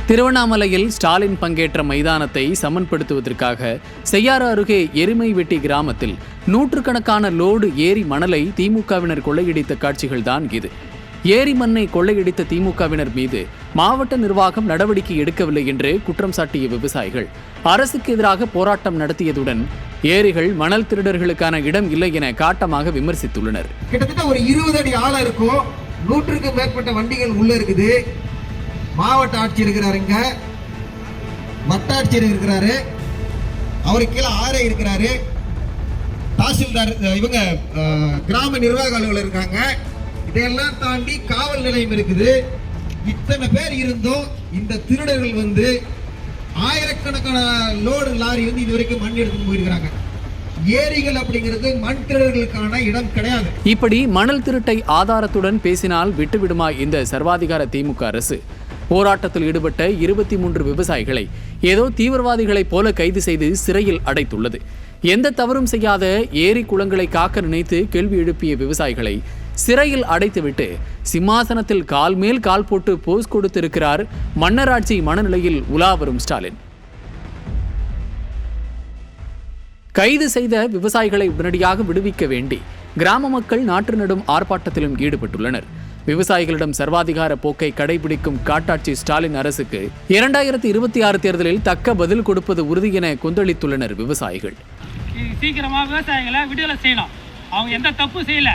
திருவண்ணாமலையில் ஸ்டாலின் பங்கேற்ற மைதானத்தை சமன்படுத்துவதற்காக செய்யாறு அருகே எருமைவெட்டி கிராமத்தில் நூற்றுக்கணக்கான லோடு ஏரி மணலை திமுகவினர் கொள்ளையடித்த காட்சிகள்தான் இது. ஏரி மண்ணை கொள்ளையடித்த திமுகவினர் மீது மாவட்ட நிர்வாகம் நடவடிக்கை எடுக்கவில்லை என்று குற்றம் சாட்டிய விவசாயிகள் அரசுக்கு எதிராக போராட்டம் நடத்தியதுடன் ஏரிகள் மணல் திருடர்களுக்கான இடம் இல்லை என காட்டமாக விமர்சித்துள்ளனர். கிட்டத்தட்ட ஒரு 20 அடி ஆழம் இருக்கும். 100க்கும் மேற்பட்ட வண்டிகள் உள்ள இருக்குது. மாவட்ட ஆட்சியர் இருக்கிறாருங்க, வட்டாட்சியர் இருக்கிறாரு, அவருக்கு கீழே ஆர்ஐ இருக்கிறாரு, தாசில்தார், இவங்க கிராம நிர்வாக அலுவலர் இருக்காங்க. இதையெல்லாம் தாண்டி காவல் நிலையம் இருக்குது. இத்தனை பேர் இருந்தும் இந்த திருடர்கள் வந்து ஆயிரக்கணக்கான லோடு லாரி வந்து இது வரைக்கும் மண் எடுத்துட்டு போயிருக்கிறாங்க. ஏரிகள் அப்படிங்கிறது மண் திருடர்களுக்கான இடம் கிடையாது. இப்படி மணல் திருட்டை ஆதாரத்துடன் பேசினால் விட்டுவிடுமா இந்த சர்வாதிகார திமுக அரசு? போராட்டத்தில் ஈடுபட்ட 23 விவசாயிகளை ஏதோ தீவிரவாதிகளைப் போல கைது செய்து சிறையில் அடைத்துள்ளது. எந்த தவறும் செய்யாத ஏரி குளங்களை காக்க நினைத்து கேள்வி எழுப்பிய விவசாயிகளை சிறையில் அடைத்துவிட்டு சிம்மாசனத்தில் கால் மேல் கால் போட்டு போஸ் கொடுத்திருக்கிறார் மன்னராட்சி மனநிலையில் உலா வரும் ஸ்டாலின். கைது செய்த விவசாயிகளை உடனடியாக விடுவிக்க வேண்டி கிராம மக்கள் நாற்று நடும் ஆர்ப்பாட்டத்திலும் ஈடுபட்டுள்ளனர். விவசாயிகளிடம் சர்வாதிகார போக்கை கடைபிடிக்கும் காட்டாட்சி ஸ்டாலின் அரசுக்கு 2026 தேர்தலில் தக்க பதில் கொடுப்பது உறுதி என கொந்தளித்துள்ளனர் விவசாயிகள். சீக்கிரமாக விவசாயிகளை விடுதலை செய்யணும். அவங்க எந்த தப்பு செய்யல.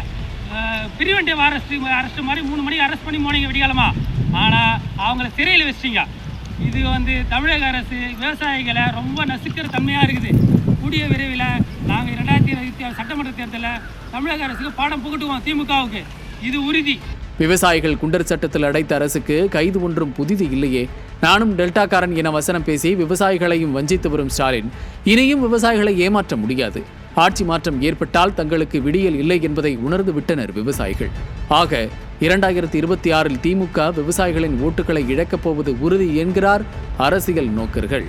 பிரிவென்டிவ் அரெஸ்ட் மாதிரி 3 மணிக்கு அரெஸ்ட் பண்ணி போனீங்க விடியாலமா, ஆனால் அவங்கள சிறையில் வச்சிட்டீங்க. இது வந்து தமிழக அரசு விவசாயிகளை ரொம்ப நசுக்கிற தன்மையாக இருக்குது. கூடிய விரைவில் நாங்கள் 2026 சட்டமன்ற தேர்தலில் தமிழக அரசுக்கு பாடம் புகட்டுவோம். திமுகவுக்கு இது உறுதி. விவசாயிகள் குண்டர் சட்டத்தில் அடைத்த அரசுக்கு கைது ஒன்றும் புதிது இல்லையே. நானும் டெல்டாக்காரன் என வசனம் பேசி விவசாயிகளையும் வஞ்சித்து வரும் ஸ்டாலின் இனியும் விவசாயிகளை ஏமாற்ற முடியாது. ஆட்சி மாற்றம் ஏற்பட்டால் தங்களுக்கு விடியல் இல்லை என்பதை உணர்ந்து விட்டனர் விவசாயிகள். ஆக 2026 திமுக விவசாயிகளின் ஓட்டுகளை இழக்கப் போவது உறுதி என்கிறார் அரசியல் நோக்கர்கள்.